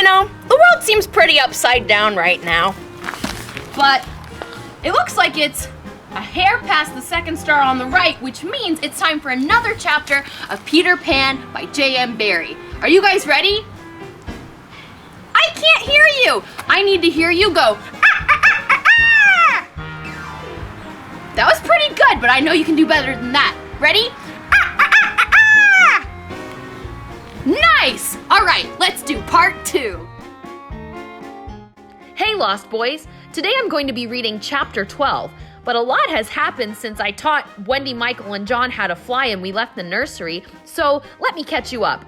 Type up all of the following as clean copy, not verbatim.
You know, the world seems pretty upside down right now. But it looks like it's a hair past the second star on the right, which means it's time for another chapter of Peter Pan by J.M. Barrie. Are you guys ready? I can't hear you. I need to hear you go. That was pretty good, but I know you can do better than that. Ready? Nice! All right, let's do part 2. Hey, Lost Boys. Today I'm going to be reading chapter 12, but a lot has happened since I taught Wendy, Michael, and John how to fly and we left the nursery, so let me catch you up.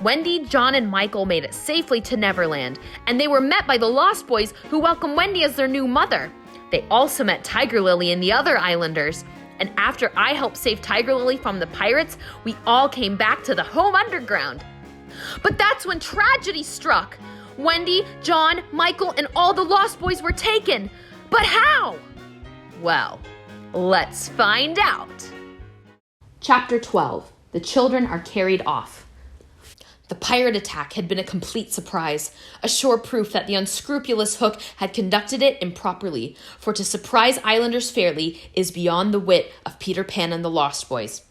Wendy, John, and Michael made it safely to Neverland, and they were met by the Lost Boys who welcomed Wendy as their new mother. They also met Tiger Lily and the other islanders, and after I helped save Tiger Lily from the pirates, we all came back to the home underground. But that's when tragedy struck. Wendy, John, Michael, and all the Lost Boys were taken. But how? Well, let's find out. Chapter 12. The children are carried off. The pirate attack had been a complete surprise, a sure proof that the unscrupulous Hook had conducted it improperly, for to surprise islanders fairly is beyond the wit of Peter Pan and the Lost Boys.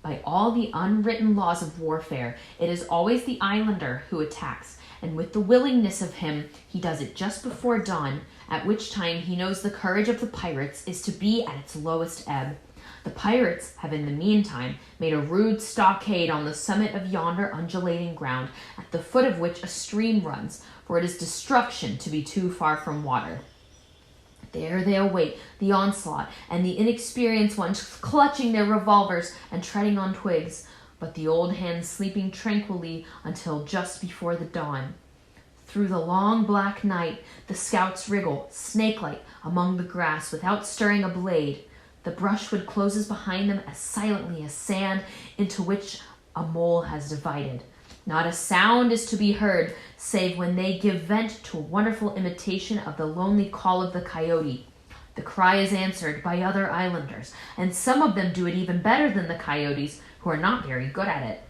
By all the unwritten laws of warfare, it is always the islander who attacks, and with the willingness of him, he does it just before dawn, at which time he knows the courage of the pirates is to be at its lowest ebb. The pirates have in the meantime made a rude stockade on the summit of yonder undulating ground, at the foot of which a stream runs, for it is destruction to be too far from water. There they await the onslaught, and the inexperienced ones clutching their revolvers and treading on twigs, but the old hands sleeping tranquilly until just before the dawn. Through the long black night, the scouts wriggle, snake-like, among the grass without stirring a blade. The brushwood closes behind them as silently as sand into which a mole has divided. Not a sound is to be heard, save when they give vent to a wonderful imitation of the lonely call of the coyote. The cry is answered by other islanders, and some of them do it even better than the coyotes, who are not very good at it.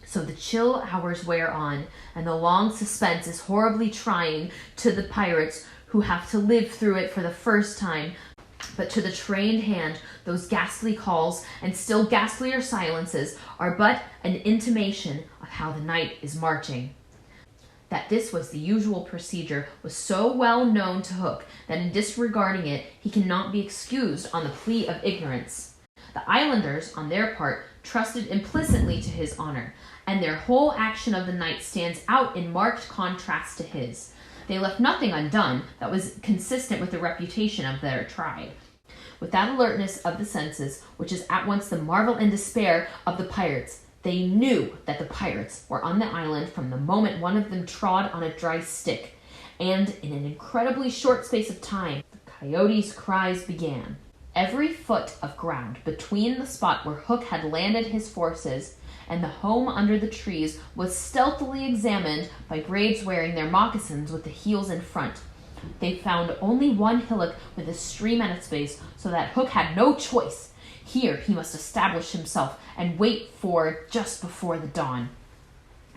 So the chill hours wear on, and the long suspense is horribly trying to the pirates who have to live through it for the first time. But to the trained hand, those ghastly calls and still ghastlier silences are but an intimation of how the night is marching. That this was the usual procedure was so well known to Hook that in disregarding it, he cannot be excused on the plea of ignorance. The islanders, on their part, trusted implicitly to his honor, and their whole action of the night stands out in marked contrast to his. They left nothing undone that was consistent with the reputation of their tribe. With that alertness of the senses, which is at once the marvel and despair of the pirates, they knew that the pirates were on the island from the moment one of them trod on a dry stick, and in an incredibly short space of time, the coyotes' cries began. Every foot of ground between the spot where Hook had landed his forces and the home under the trees was stealthily examined by braves wearing their moccasins with the heels in front. They found only one hillock with a stream at its base, so that Hook had no choice. Here he must establish himself and wait for just before the dawn.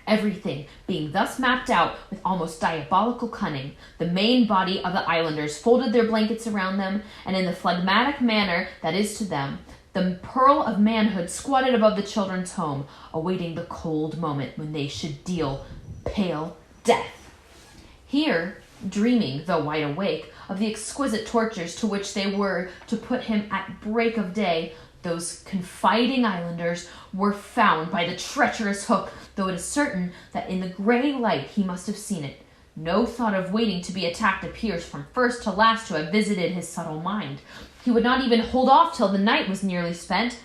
Everything being thus mapped out with almost diabolical cunning, the main body of the islanders folded their blankets around them, and in the phlegmatic manner that is to them, the pearl of manhood squatted above the children's home, awaiting the cold moment when they should deal pale death. Here, dreaming, though wide awake, of the exquisite tortures to which they were to put him at break of day, those confiding islanders were found by the treacherous Hook, though it is certain that in the gray light he must have seen it. No thought of waiting to be attacked appears from first to last to have visited his subtle mind. He would not even hold off till the night was nearly spent.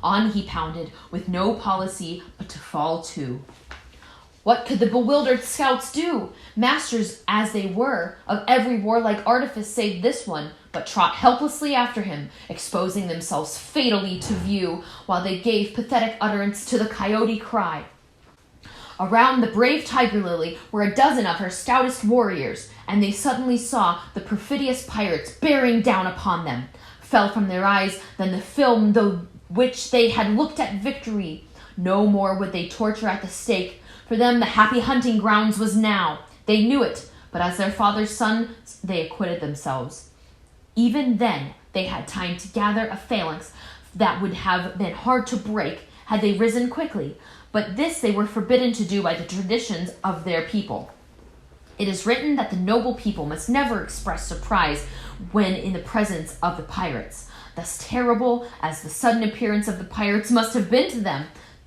On he pounded, with no policy but to fall to. What could the bewildered scouts do, masters as they were of every warlike artifice save this one, but trot helplessly after him, exposing themselves fatally to view, while they gave pathetic utterance to the coyote cry. Around the brave Tiger Lily were a dozen of her stoutest warriors, and they suddenly saw the perfidious pirates bearing down upon them. Fell from their eyes than the film through which they had looked at victory. No more would they torture at the stake, For them, the happy hunting grounds was now. They knew it, but as their father's sons, they acquitted themselves. Even then, they had time to gather a phalanx that would have been hard to break had they risen quickly, but this they were forbidden to do by the traditions of their people. It is written that the noble people must never express surprise when in the presence of the pirates. Thus terrible as the sudden appearance of the pirates must have been to them,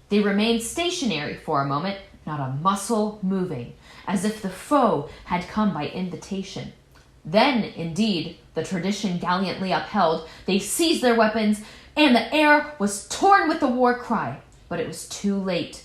they remained stationary for a moment, not a muscle moving, as if the foe had come by invitation. Then, indeed, the tradition gallantly upheld, they seized their weapons, and the air was torn with the war cry. But it was too late.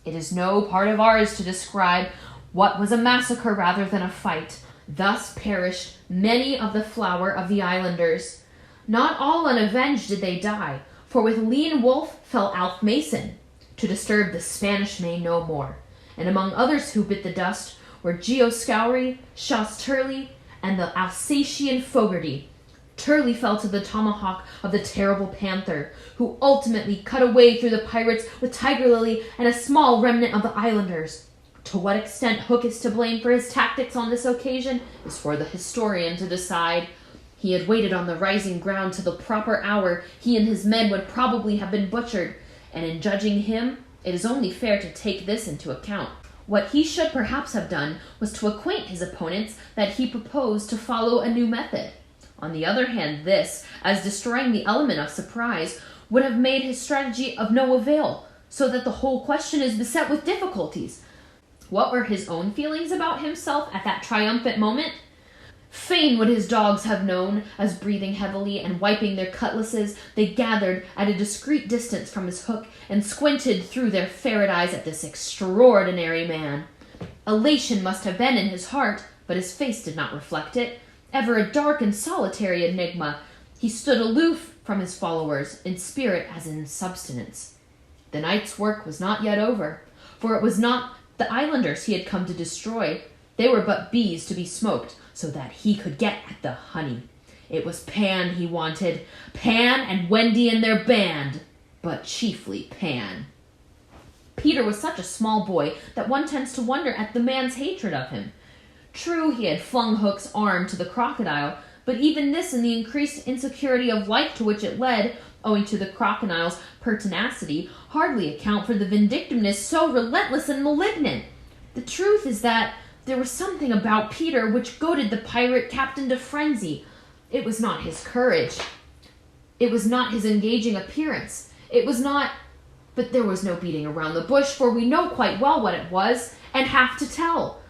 It is no part of ours to describe what was a massacre rather than a fight. Thus perished many of the flower of the islanders. Not all unavenged did they die, for with Lean Wolf fell Alf Mason, to disturb the Spanish Main no more. And among others who bit the dust were Geo Scoury, Shas Turley, and the Alsatian Fogarty. Turley fell to the tomahawk of the terrible Panther, who ultimately cut a way through the pirates with Tiger Lily and a small remnant of the islanders. To what extent Hook is to blame for his tactics on this occasion is for the historian to decide. He had waited on the rising ground till the proper hour. He and his men would probably have been butchered, and in judging him, it is only fair to take this into account. What he should perhaps have done was to acquaint his opponents that he proposed to follow a new method. On the other hand, this, as destroying the element of surprise, would have made his strategy of no avail, so that the whole question is beset with difficulties. What were his own feelings about himself at that triumphant moment? Fain would his dogs have known, as breathing heavily and wiping their cutlasses, they gathered at a discreet distance from his hook and squinted through their ferret eyes at this extraordinary man. Elation must have been in his heart, but his face did not reflect it. Ever a dark and solitary enigma, he stood aloof from his followers, in spirit as in substance. The night's work was not yet over, for it was not the islanders he had come to destroy. They were but bees to be smoked, so that he could get at the honey. It was Pan he wanted, Pan and Wendy and their band, but chiefly Pan. Peter was such a small boy that one tends to wonder at the man's hatred of him. True, he had flung Hook's arm to the crocodile, but even this and the increased insecurity of life to which it led, owing to the crocodile's pertinacity, hardly account for the vindictiveness so relentless and malignant. The truth is that there was something about Peter which goaded the pirate captain to frenzy. It was not his courage. It was not his engaging appearance. It was not... But there was no beating around the bush, for we know quite well what it was, and have to tell.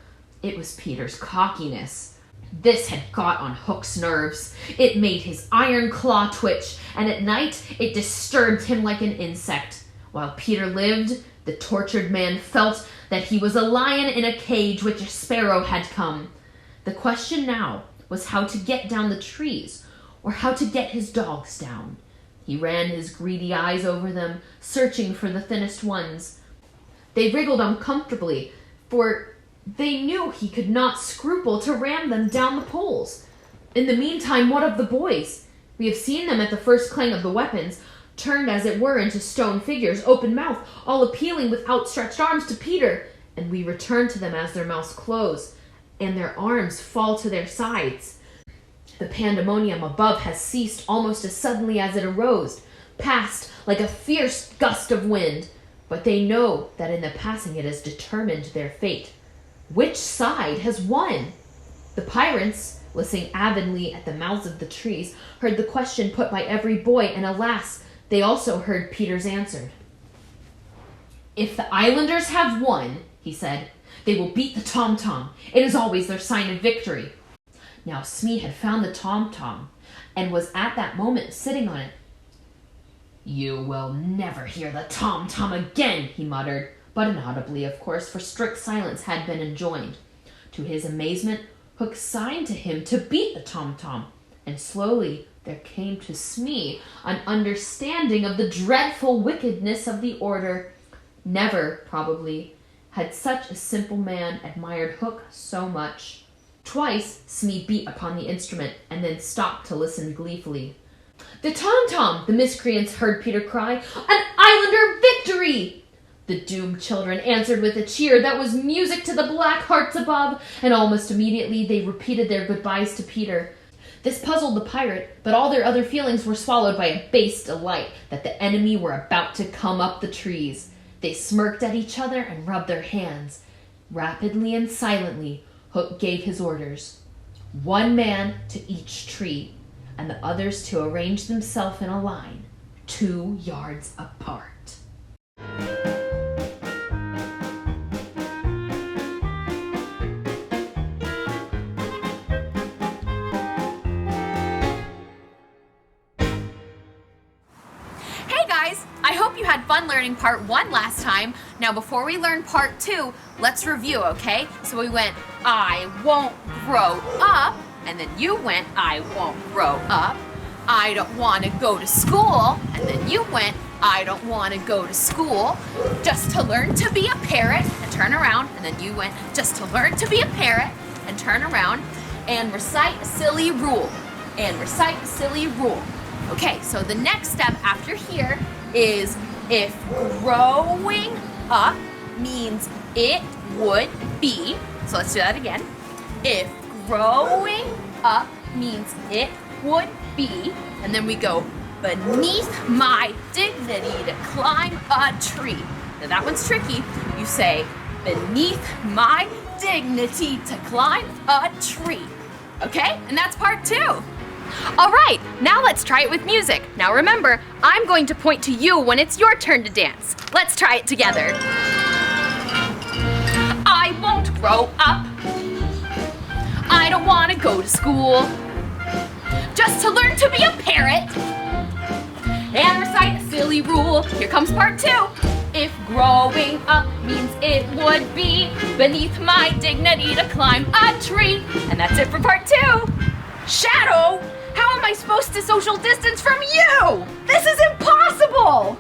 It was Peter's cockiness. This had got on Hook's nerves. It made his iron claw twitch, and at night it disturbed him like an insect. While Peter lived, the tortured man felt that he was a lion in a cage which a sparrow had come. The question now was how to get down the trees, or how to get his dogs down. He ran his greedy eyes over them, searching for the thinnest ones. They wriggled uncomfortably, for they knew he could not scruple to ram them down the poles. In the meantime, what of the boys? We have seen them at the first clang of the weapons, turned as it were into stone figures, open-mouthed, all appealing with outstretched arms to Peter, and we return to them as their mouths close, and their arms fall to their sides. The pandemonium above has ceased almost as suddenly as it arose, passed like a fierce gust of wind, but they know that in the passing it has determined their fate. Which side has won? The pirates, listening avidly at the mouths of the trees, heard the question put by every boy, and alas, they also heard Peter's answer. If the islanders have won, he said, they will beat the tom-tom. It is always their sign of victory. Now Smee had found the tom-tom, and was at that moment sitting on it. You will never hear the tom-tom again, he muttered, but inaudibly, of course, for strict silence had been enjoined. To his amazement, Hook signed to him to beat the tom-tom, and slowly there came to Smee an understanding of the dreadful wickedness of the order. Never, probably, had such a simple man admired Hook so much. Twice Smee beat upon the instrument, and then stopped to listen gleefully. "The tom-tom!" the miscreants heard Peter cry. "An islander victory!" The doomed children answered with a cheer that was music to the black hearts above, and almost immediately they repeated their goodbyes to Peter. This puzzled the pirate, but all their other feelings were swallowed by a base delight that the enemy were about to come up the trees. They smirked at each other and rubbed their hands. Rapidly and silently, Hook gave his orders. 1 man to each tree, and the others to arrange themselves in a line, 2 yards apart. I hope you had fun learning part 1 last time. Now before we learn part 2, let's review, okay? So we went, I won't grow up, and then you went, I won't grow up. I don't want to go to school, and then you went, I don't want to go to school. Just to learn to be a parrot, and turn around, and then you went, just to learn to be a parrot, and turn around, and recite a silly rule, and recite a silly rule. Okay, so the next step after here is if growing up means it would be, so let's do that again. If growing up means it would be, and then we go beneath my dignity to climb a tree. Now that one's tricky. You say beneath my dignity to climb a tree. Okay, and that's part 2. All right, now let's try it with music. Now remember, I'm going to point to you when it's your turn to dance. Let's try it together. I won't grow up. I don't want to go to school. Just to learn to be a parrot. And recite a silly rule. Here comes part 2. If growing up means it would be beneath my dignity to climb a tree. And that's it for part 2. Shadow! How am I supposed to social distance from you? This is impossible!